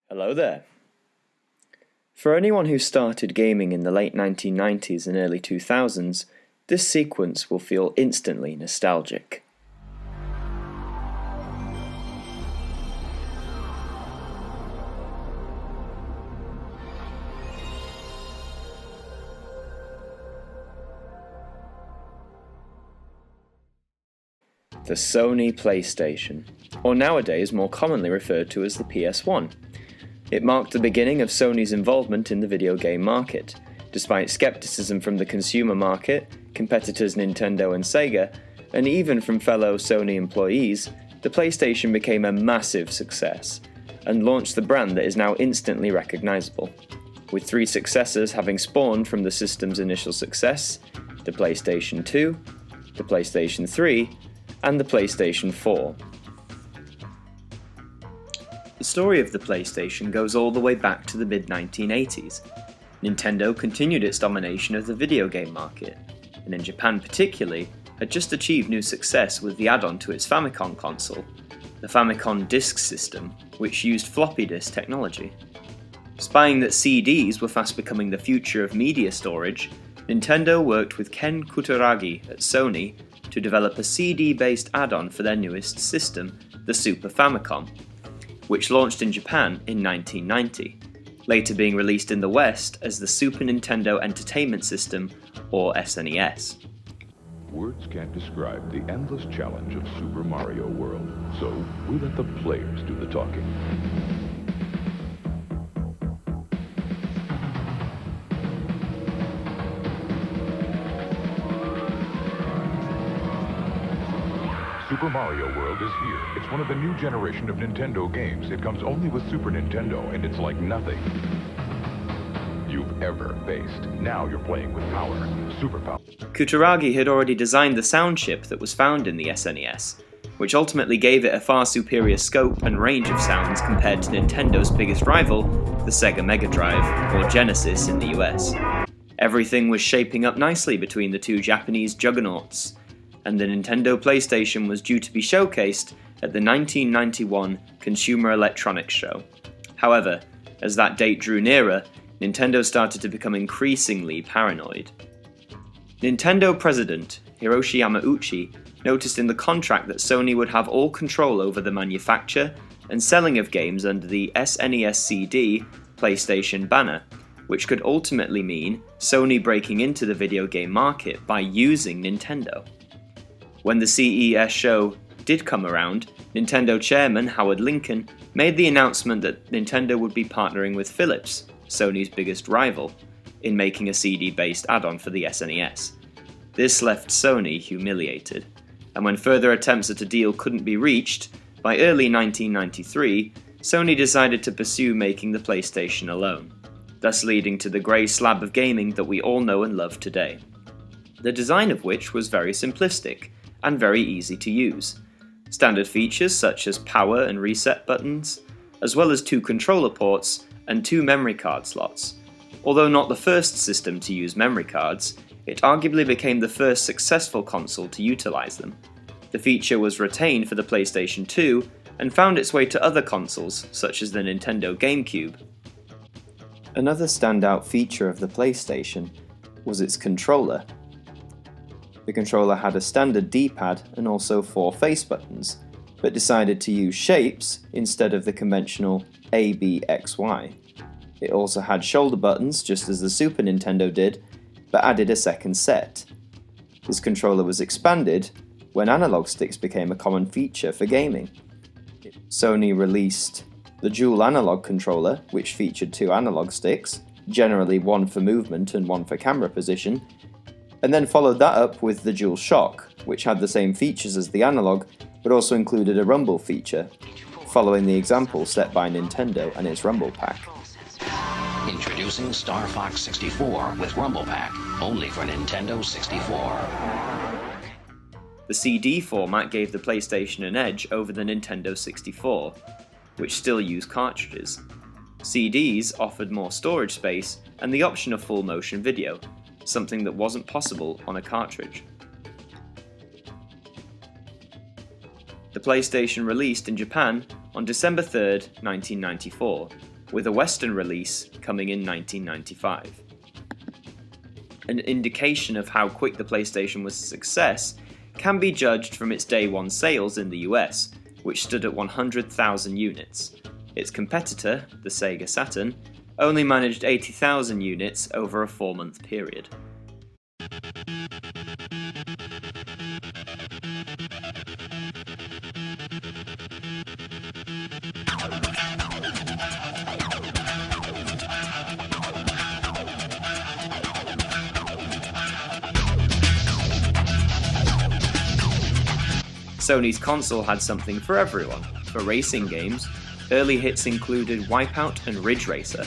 Hello there. For anyone who started gaming in the late 1990s and early 2000s, this sequence will feel instantly nostalgic. The Sony Playstation, or nowadays more commonly referred to as the PS1. It marked the beginning of Sony's involvement in the video game market. Despite skepticism from the consumer market, competitors Nintendo and Sega, and even from fellow Sony employees, the PlayStation became a massive success, and launched the brand that is now instantly recognizable, with 3 successors having spawned from the system's initial success: the PlayStation 2, the PlayStation 3, and the PlayStation 4. The story of the PlayStation goes all the way back to the mid-1980s. Nintendo continued its domination of the video game market, and in Japan particularly, had just achieved new success with the add-on to its Famicom console, the Famicom Disk System, which used floppy disk technology. Spying that CDs were fast becoming the future of media storage, Nintendo worked with Ken Kutaragi at Sony to develop a CD-based add-on for their newest system, the Super Famicom, which launched in Japan in 1990, later being released in the West as the Super Nintendo Entertainment System, or SNES. Words can't describe the endless challenge of Super Mario World, so we let the players do the talking. Super Mario World is here. It's one of the new generation of Nintendo games. It comes only with Super Nintendo, and it's like nothing you've ever faced. Now you're playing with power. Super power. Kutaragi had already designed the sound chip that was found in the SNES, which ultimately gave it a far superior scope and range of sounds compared to Nintendo's biggest rival, the Sega Mega Drive, or Genesis in the US. Everything was shaping up nicely between the two Japanese juggernauts, and the Nintendo PlayStation was due to be showcased at the 1991 Consumer Electronics Show. However, as that date drew nearer, Nintendo started to become increasingly paranoid. Nintendo president Hiroshi Yamauchi noticed in the contract that Sony would have all control over the manufacture and selling of games under the SNES CD PlayStation banner, which could ultimately mean Sony breaking into the video game market by using Nintendo. When the CES show did come around, Nintendo chairman Howard Lincoln made the announcement that Nintendo would be partnering with Philips, Sony's biggest rival, in making a CD-based add-on for the SNES. This left Sony humiliated, and when further attempts at a deal couldn't be reached, by early 1993, Sony decided to pursue making the PlayStation alone, thus leading to the grey slab of gaming that we all know and love today. The design of which was very simplistic and very easy to use. Standard features such as power and reset buttons, as well as 2 controller ports and 2 memory card slots. Although not the first system to use memory cards, it arguably became the first successful console to utilize them. The feature was retained for the PlayStation 2 and found its way to other consoles such as the Nintendo GameCube. Another standout feature of the PlayStation was its controller. The controller had a standard D-pad and also 4 face buttons, but decided to use shapes instead of the conventional A, B, X, Y. It also had shoulder buttons, just as the Super Nintendo did, but added a second set. This controller was expanded when analog sticks became a common feature for gaming. Sony released the dual analog controller, which featured 2 analog sticks, generally one for movement and one for camera position, and then followed that up with the Dual Shock, which had the same features as the analog, but also included a rumble feature, following the example set by Nintendo and its Rumble Pack. Introducing Star Fox 64 with Rumble Pack, only for Nintendo 64. The CD format gave the PlayStation an edge over the Nintendo 64, which still used cartridges. CDs offered more storage space and the option of full motion video, something that wasn't possible on a cartridge. The PlayStation released in Japan on December 3rd, 1994, with a Western release coming in 1995. An indication of how quick the PlayStation was a success can be judged from its day one sales in the US, which stood at 100,000 units. Its competitor, the Sega Saturn, only managed 80,000 units over a 4-month period. Sony's console had something for everyone. For racing games, early hits included Wipeout and Ridge Racer,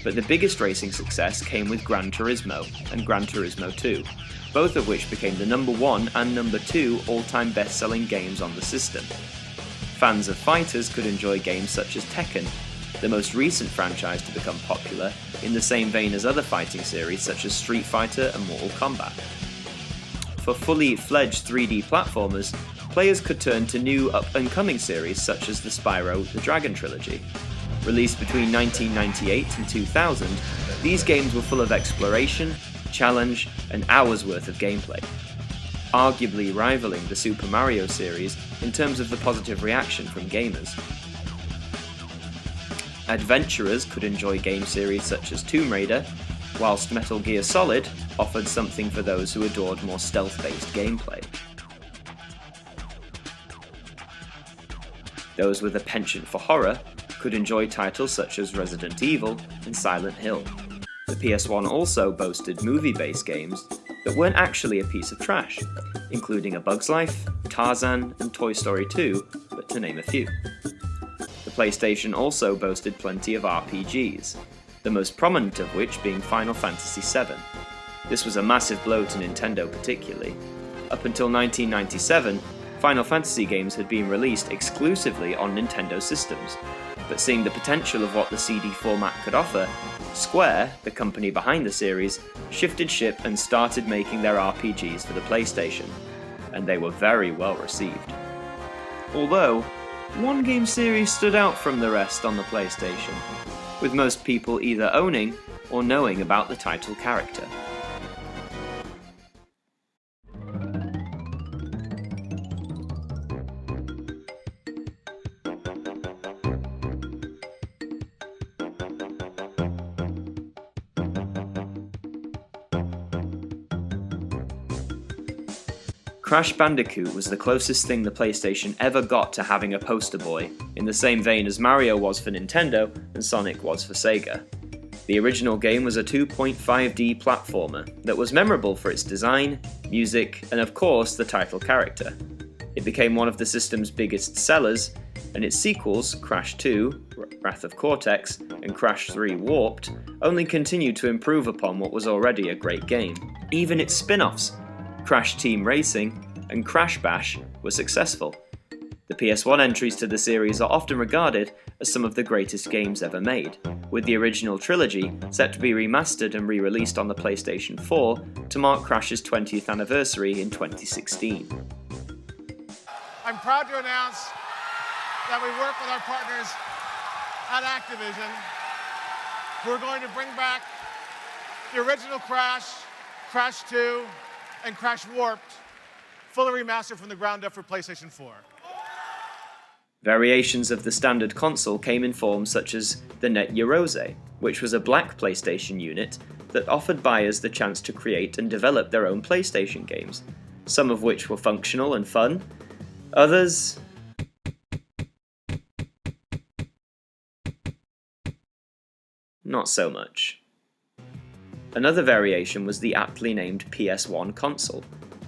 but the biggest racing success came with Gran Turismo and Gran Turismo 2, both of which became the #1 and #2 all-time best-selling games on the system. Fans of fighters could enjoy games such as Tekken, the most recent franchise to become popular, in the same vein as other fighting series such as Street Fighter and Mortal Kombat. For fully fledged 3D platformers, players could turn to new up-and-coming series such as the Spyro the Dragon trilogy. Released between 1998 and 2000, these games were full of exploration, challenge, and hours worth of gameplay, arguably rivaling the Super Mario series in terms of the positive reaction from gamers. Adventurers could enjoy game series such as Tomb Raider, whilst Metal Gear Solid offered something for those who adored more stealth-based gameplay. Those with a penchant for horror could enjoy titles such as Resident Evil and Silent Hill. The PS1 also boasted movie-based games that weren't actually a piece of trash, including A Bug's Life, Tarzan, and Toy Story 2, but to name a few. The PlayStation also boasted plenty of RPGs, the most prominent of which being Final Fantasy VII. This was a massive blow to Nintendo particularly. Up until 1997, Final Fantasy games had been released exclusively on Nintendo systems, but seeing the potential of what the CD format could offer, Square, the company behind the series, shifted ship and started making their RPGs for the PlayStation, and they were very well received. Although, one game series stood out from the rest on the PlayStation, with most people either owning or knowing about the title character. Crash Bandicoot was the closest thing the PlayStation ever got to having a poster boy, in the same vein as Mario was for Nintendo and Sonic was for Sega. The original game was a 2.5D platformer that was memorable for its design, music, and of course the title character. It became one of the system's biggest sellers, and its sequels, Crash 2, Wrath of Cortex, and Crash 3 Warped, only continued to improve upon what was already a great game. Even its spin-offs, Crash Team Racing and Crash Bash, were successful. The PS1 entries to the series are often regarded as some of the greatest games ever made, with the original trilogy set to be remastered and re-released on the PlayStation 4 to mark Crash's 20th anniversary in 2016. I'm proud to announce that we work with our partners at Activision, who are going to bring back the original Crash, Crash 2, and Crash Warped, fully remastered from the ground up for PlayStation 4. Variations of the standard console came in forms such as the Net Eurose, which was a black PlayStation unit that offered buyers the chance to create and develop their own PlayStation games, some of which were functional and fun, others not so much. Another variation was the aptly named PS1 console.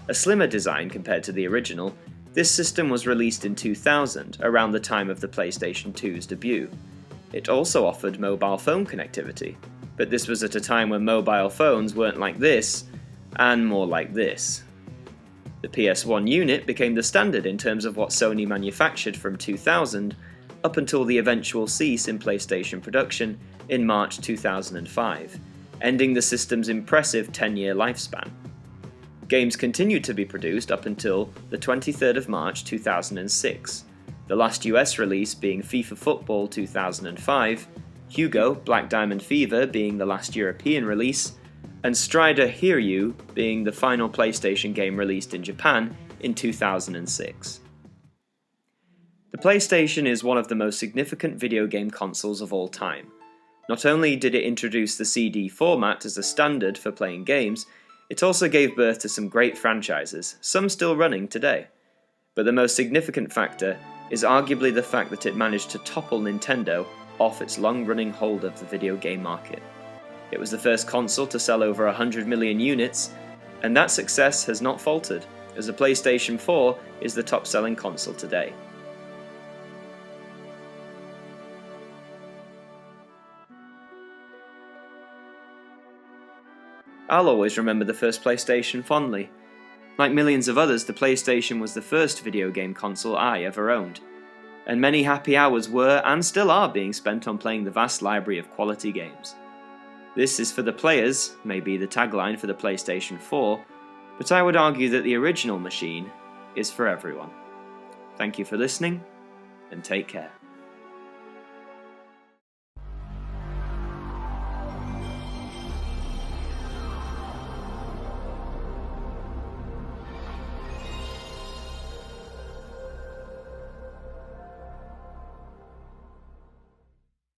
A slimmer design compared to the original, this system was released in 2000, around the time of the PlayStation 2's debut. It also offered mobile phone connectivity, but this was at a time when mobile phones weren't like this, and more like this. The PS1 unit became the standard in terms of what Sony manufactured from 2000, up until the eventual cease in PlayStation production in March 2005. Ending the system's impressive 10-year lifespan. Games continued to be produced up until the 23rd of March 2006, the last US release being FIFA Football 2005, Hugo, Black Diamond Fever being the last European release, and Strider Hiryu being the final PlayStation game released in Japan in 2006. The PlayStation is one of the most significant video game consoles of all time. Not only did it introduce the CD format as a standard for playing games, it also gave birth to some great franchises, some still running today. But the most significant factor is arguably the fact that it managed to topple Nintendo off its long-running hold of the video game market. It was the first console to sell over 100 million units, and that success has not faltered, as the PlayStation 4 is the top-selling console today. I'll always remember the first PlayStation fondly. Like millions of others, the PlayStation was the first video game console I ever owned, and many happy hours were and still are being spent on playing the vast library of quality games. This is for the players, may be the tagline for the PlayStation 4, but I would argue that the original machine is for everyone. Thank you for listening, and take care.